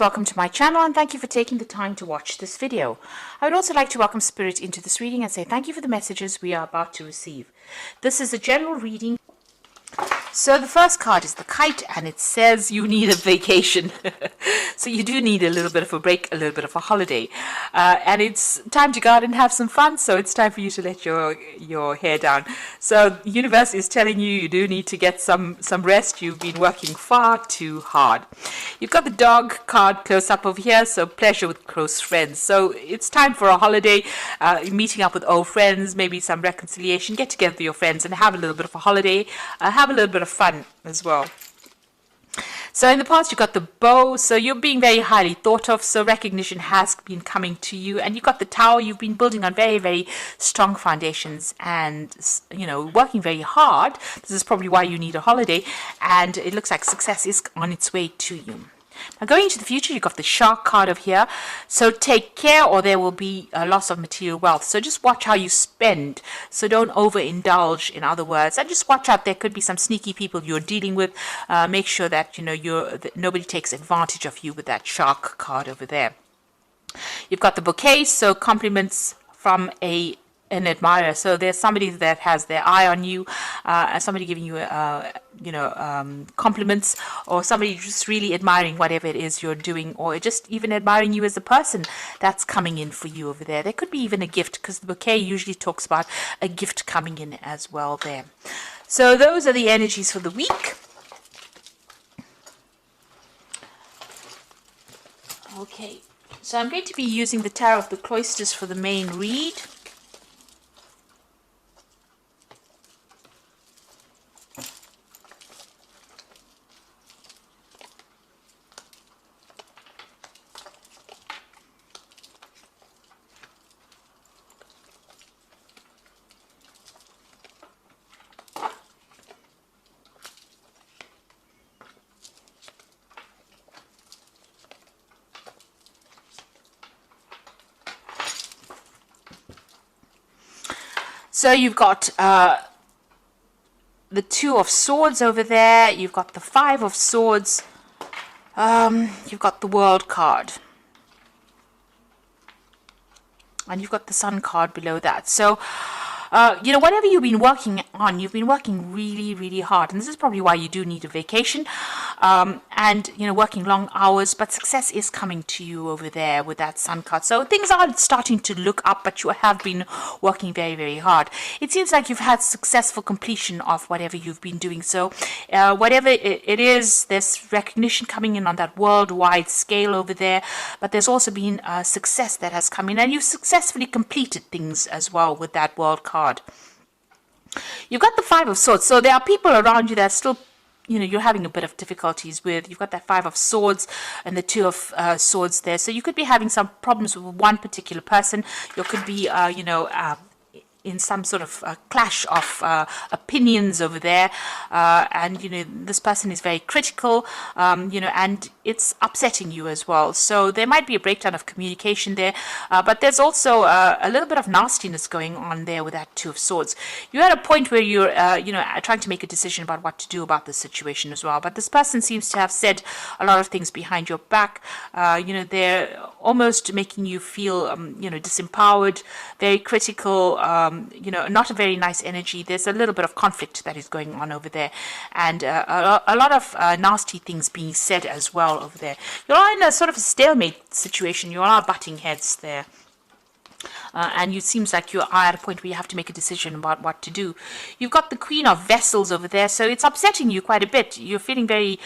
Welcome to my channel and thank you for taking the time to watch this video. I would also like to welcome Spirit into this reading and say thank you for the messages we are about to receive. This is a general reading. So the first card is the Kite and it says you need a vacation. So you do need a little bit of a break, a little bit of a holiday. And it's time to go out and have some fun. So it's time for you to let your hair down. So the universe is telling you you do need to get some rest. You've been working far too hard. You've got the dog card close up over here. So pleasure with close friends. So it's time for a holiday, meeting up with old friends, maybe some reconciliation, get together with your friends and have a little bit of a holiday, have a little bit of fun as well. So in the past you've got the bow, so you're being very highly thought of, so recognition has been coming to you. And you've got the tower, you've been building on very, very strong foundations and, you know, working very hard. This is probably why you need a holiday, and it looks like success is on its way to you. Now going into the future, you've got the Shark card over here. So take care or there will be a loss of material wealth. So just watch how you spend. So don't overindulge, in other words. And just watch out, there could be some sneaky people you're dealing with. Make sure that, you know, that nobody takes advantage of you with that Shark card over there. You've got the bouquet, so compliments from an admirer. So there's somebody that has their eye on you, somebody giving you compliments, or somebody just really admiring whatever it is you're doing, or just even admiring you as a person that's coming in for you over there. There could be even a gift, because the bouquet usually talks about a gift coming in as well there. So those are the energies for the week. Okay, so I'm going to be using the Tarot of the Cloisters for the main read. So you've got the Two of Swords over there. You've got the Five of Swords. You've got the World card. And you've got the Sun card below that. So, you know, whatever you've been working on, you've been working really, really hard. And this is probably why you do need a vacation. And, you know, working long hours. But success is coming to you over there with that Sun card. So things are starting to look up, but you have been working very, very hard. It seems like you've had successful completion of whatever you've been doing. So whatever it is, there's recognition coming in on that worldwide scale over there. But there's also been success that has come in. And you've successfully completed things as well with that World card. You've got the Five of Swords. So there are people around you that still, you know, you're having a bit of difficulties with. You've got that Five of Swords and the Two of Swords there. So you could be having some problems with one particular person. You could be, in some sort of clash of opinions over there, and you know, this person is very critical, you know, and it's upsetting you as well. So there might be a breakdown of communication there, but there's also a little bit of nastiness going on there with that Two of Swords. You're at a point where you're you know, trying to make a decision about what to do about this situation as well, but this person seems to have said a lot of things behind your back. You know, they're almost making you feel you know, disempowered, very critical, you know, not a very nice energy. There's a little bit of conflict that is going on over there, and a lot of nasty things being said as well over there. You're in a sort of a stalemate situation. You are butting heads there. And it seems like you are at a point where you have to make a decision about what to do. You've got the Queen of Vessels over there, so it's upsetting you quite a bit. You're feeling very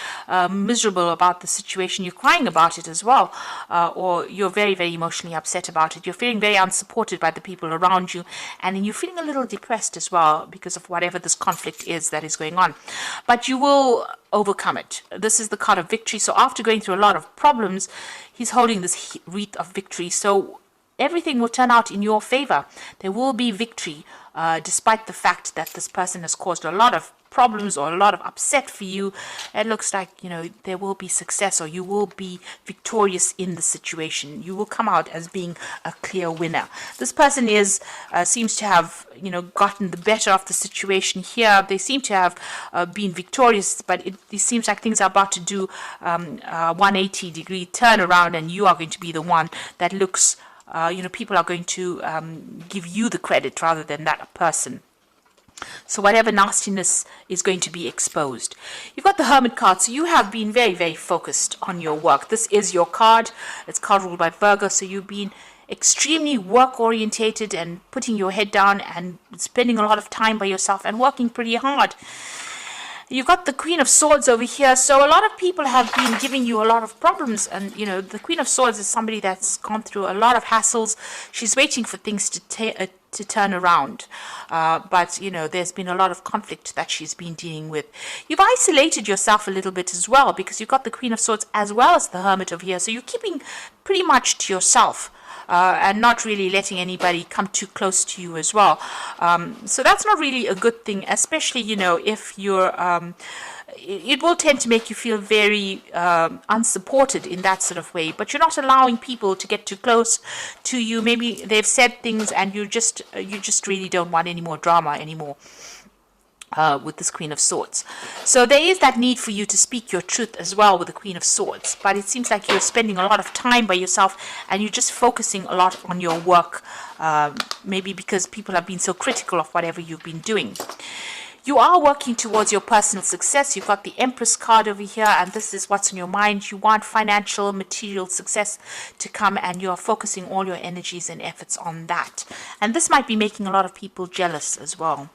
miserable about the situation. You're crying about it as well, or you're very, very emotionally upset about it. You're feeling very unsupported by the people around you, and then you're feeling a little depressed as well because of whatever this conflict is that is going on. But you will overcome it. This is the card of victory. So after going through a lot of problems, he's holding this wreath of victory. So everything will turn out in your favor. There will be victory, despite the fact that this person has caused a lot of problems or a lot of upset for you. It looks like, there will be success, or you will be victorious in the situation. You will come out as being a clear winner. This person seems to have, gotten the better of the situation here. They seem to have been victorious, but it seems like things are about to do a 180-degree turnaround, and you are going to be the one that looks, people are going to give you the credit rather than that person. So whatever nastiness is going to be exposed. You've got the Hermit card, so you have been very, very focused on your work. This is your card. It's card ruled by Virgo, so you've been extremely work orientated and putting your head down and spending a lot of time by yourself and working pretty hard. You've got the Queen of Swords over here, so a lot of people have been giving you a lot of problems, and the Queen of Swords is somebody that's gone through a lot of hassles. She's waiting for things to turn around, but there's been a lot of conflict that she's been dealing with. You've isolated yourself a little bit as well, because you've got the Queen of Swords as well as the Hermit over here, so you're keeping pretty much to yourself. And not really letting anybody come too close to you as well. So that's not really a good thing, especially, if you're, it will tend to make you feel very unsupported in that sort of way. But you're not allowing people to get too close to you. Maybe they've said things and you just really don't want any more drama anymore. With this Queen of Swords. So there is that need for you to speak your truth as well with the Queen of Swords, but it seems like you're spending a lot of time by yourself and you're just focusing a lot on your work, maybe because people have been so critical of whatever you've been doing. You are working towards your personal success. You've got the Empress card over here, and this is what's in your mind. You want financial, material success to come, and you're focusing all your energies and efforts on that. And this might be making a lot of people jealous as well.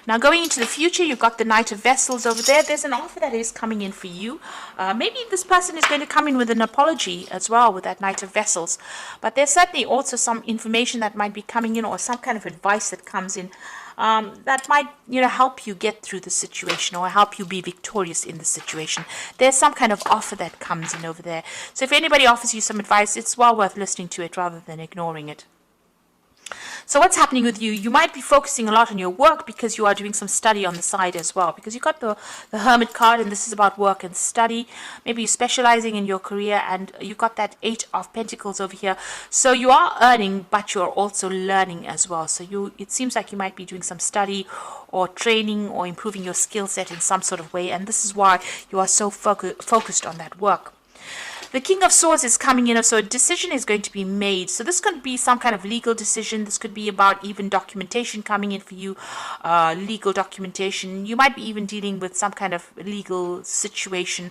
Now, going into the future, you've got the Knight of Vessels over there. There's an offer that is coming in for you. Maybe this person is going to come in with an apology as well with that Knight of Vessels. But there's certainly also some information that might be coming in, or some kind of advice that comes in that might, help you get through the situation or help you be victorious in the situation. There's some kind of offer that comes in over there. So if anybody offers you some advice, it's well worth listening to it rather than ignoring it. So what's happening with you? You might be focusing a lot on your work because you are doing some study on the side as well. Because you've got the Hermit card, and this is about work and study. Maybe you're specializing in your career, and you've got that 8 of Pentacles over here. So you are earning, but you're also learning as well. So it seems like you might be doing some study or training or improving your skill set in some sort of way. And this is why you are so focused on that work. The King of Swords is coming in, so a decision is going to be made. So this could be some kind of legal decision. This could be about even documentation coming in for you, legal documentation. You might be even dealing with some kind of legal situation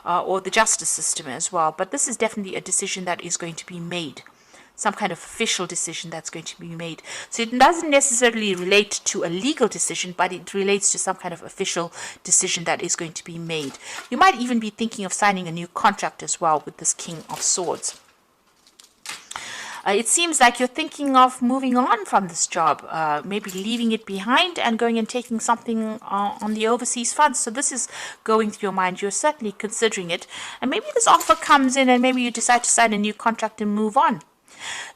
or the justice system as well. But this is definitely a decision that is going to be made. Some kind of official decision that's going to be made. So it doesn't necessarily relate to a legal decision, but it relates to some kind of official decision that is going to be made. You might even be thinking of signing a new contract as well with this King of Swords. It seems like you're thinking of moving on from this job, maybe leaving it behind and going and taking something on the overseas front. So this is going through your mind. You're certainly considering it. And maybe this offer comes in and maybe you decide to sign a new contract and move on.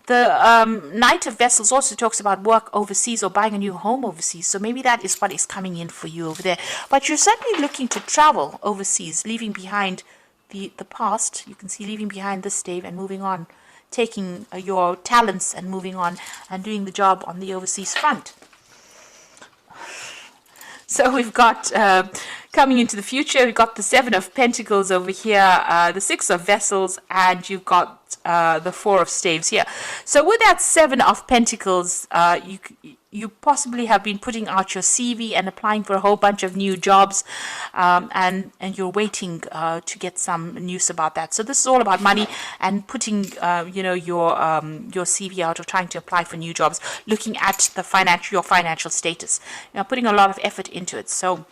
The Knight of Vessels also talks about work overseas or buying a new home overseas. So maybe that is what is coming in for you over there. But you're certainly looking to travel overseas, leaving behind the past. You can see leaving behind this stave and moving on, taking your talents and moving on and doing the job on the overseas front. So we've got coming into the future, we've got the 7 of Pentacles over here, the 6 of Vessels, and you've got the 4 of Staves here. So with that 7 of Pentacles, you possibly have been putting out your CV and applying for a whole bunch of new jobs, and you're waiting to get some news about that. So this is all about money and putting your CV out or trying to apply for new jobs, looking at your financial status, putting a lot of effort into it. So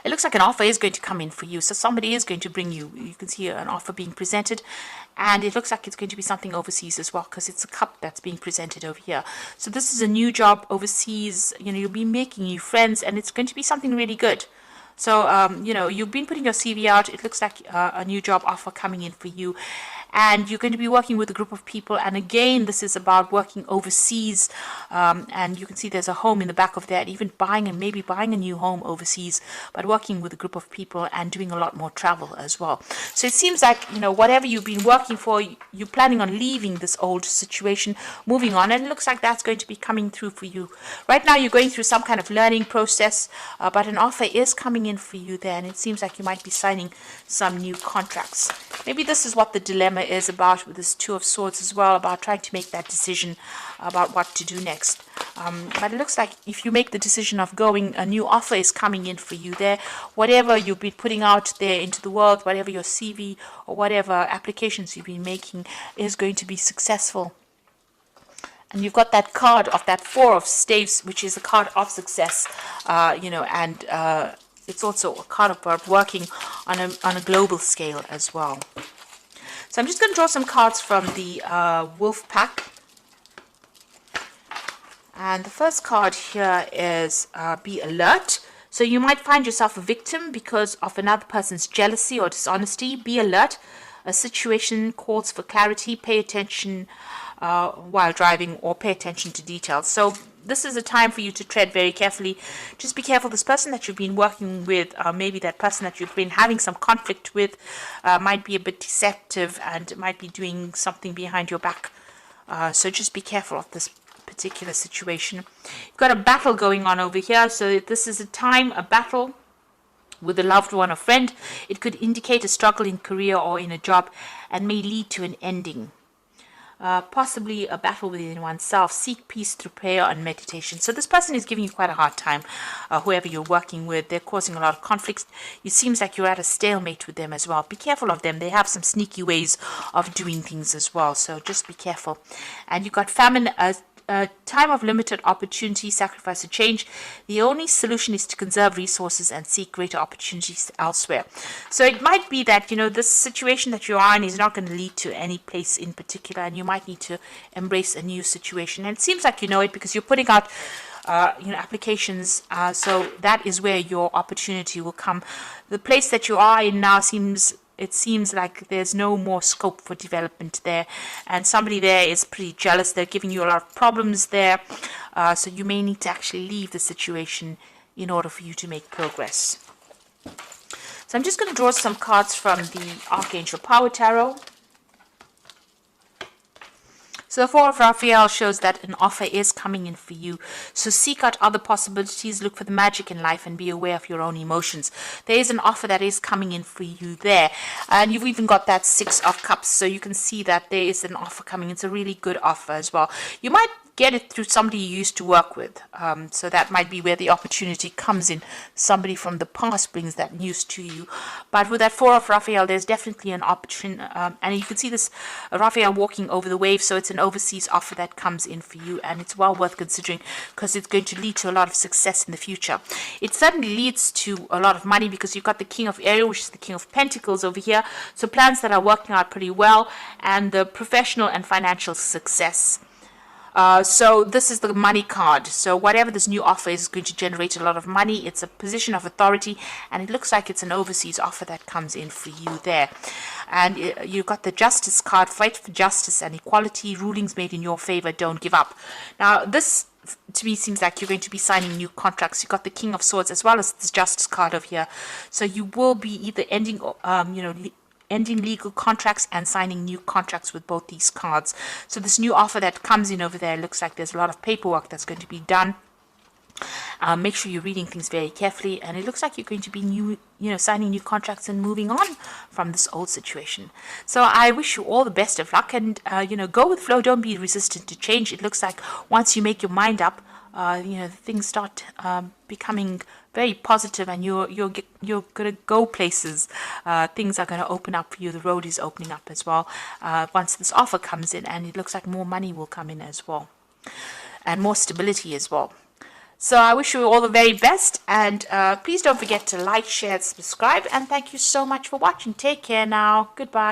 it looks like an offer is going to come in for you. So somebody is going to bring you can see an offer being presented, and it looks like it's going to be something overseas as well, because it's a cup that's being presented over here. So this is a new job overseas. You'll be making new friends, and it's going to be something really good. So, you've been putting your CV out. It looks like a new job offer coming in for you. and you're going to be working with a group of people. And again, this is about working overseas, and you can see there's a home in the back of that, even maybe buying a new home overseas, but working with a group of people and doing a lot more travel as well. So it seems like, whatever you've been working for, you're planning on leaving this old situation, moving on, and it looks like that's going to be coming through for you. Right now, you're going through some kind of learning process, but an offer is coming in for you there, and it seems like you might be signing some new contracts. Maybe this is what the dilemma is about with this Two of Swords as well, about trying to make that decision about what to do next. But it looks like if you make the decision of going, a new offer is coming in for you there. Whatever you've been putting out there into the world, whatever your CV or whatever applications you've been making is going to be successful. And you've got that card of that Four of Staves, which is a card of success, and it's also a card about working on a global scale as well. So I'm just going to draw some cards from the Wolf Pack. And the first card here is Be Alert. So you might find yourself a victim because of another person's jealousy or dishonesty. Be alert. A situation calls for clarity. Pay attention while driving, or pay attention to details. So this is a time for you to tread very carefully. Just be careful. This person that you've been working with, maybe that person that you've been having some conflict with, might be a bit deceptive and might be doing something behind your back. So just be careful of this particular situation. You've got a battle going on over here. So this is a battle with a loved one or friend. It could indicate a struggle in career or in a job and may lead to an ending. Possibly a battle within oneself. Seek peace through prayer and meditation. So this person is giving you quite a hard time. Whoever you're working with, they're causing a lot of conflicts. It seems like you're at a stalemate with them as well. Be careful of them. They have some sneaky ways of doing things as well. So just be careful. And you've got famine. A time of limited opportunity, sacrifice or change. The only solution is to conserve resources and seek greater opportunities elsewhere. So it might be that, this situation that you are in is not going to lead to any place in particular, and you might need to embrace a new situation. And it seems like you know it because you're putting out applications, so that is where your opportunity will come. The place that you are in now seems like there's no more scope for development there, and somebody there is pretty jealous. They're giving you a lot of problems there, so you may need to actually leave the situation in order for you to make progress. So I'm just going to draw some cards from the Archangel Power Tarot. So the Four of Raphael shows that an offer is coming in for you. So seek out other possibilities, look for the magic in life, and be aware of your own emotions. There is an offer that is coming in for you there. And you've even got that Six of Cups. So you can see that there is an offer coming. It's a really good offer as well. You might get it through somebody you used to work with. So that might be where the opportunity comes in. Somebody from the past brings that news to you. But with that Four of Raphael, there's definitely an opportunity. And you can see this Raphael walking over the wave. So it's an overseas offer that comes in for you. And it's well worth considering because it's going to lead to a lot of success in the future. It certainly leads to a lot of money because you've got the King of Aries, which is the King of Pentacles over here. So plans that are working out pretty well. And the professional and financial success. So this is the money card. So whatever this new offer is going to generate a lot of money. It's a position of authority, and it looks like it's an overseas offer that comes in for you there. And you've got the Justice card. Fight for justice and equality. Rulings made in your favor. Don't give up. Now this, to me, seems like you're going to be signing new contracts. You've got the King of Swords as well as this Justice card over here. So you will be either ending, ending legal contracts and signing new contracts with both these cards. So this new offer that comes in over there looks like there's a lot of paperwork that's going to be done. Make sure you're reading things very carefully, and it looks like you're going to be signing new contracts and moving on from this old situation. So I wish you all the best of luck, and go with flow. Don't be resistant to change. It looks like once you make your mind up, things start becoming very positive, and you're gonna go places. Things are gonna open up for you. The road is opening up as well once this offer comes in, and it looks like more money will come in as well, and more stability as well. So I wish you all the very best, and please don't forget to like, share, subscribe, and thank you so much for watching. Take care now. Goodbye.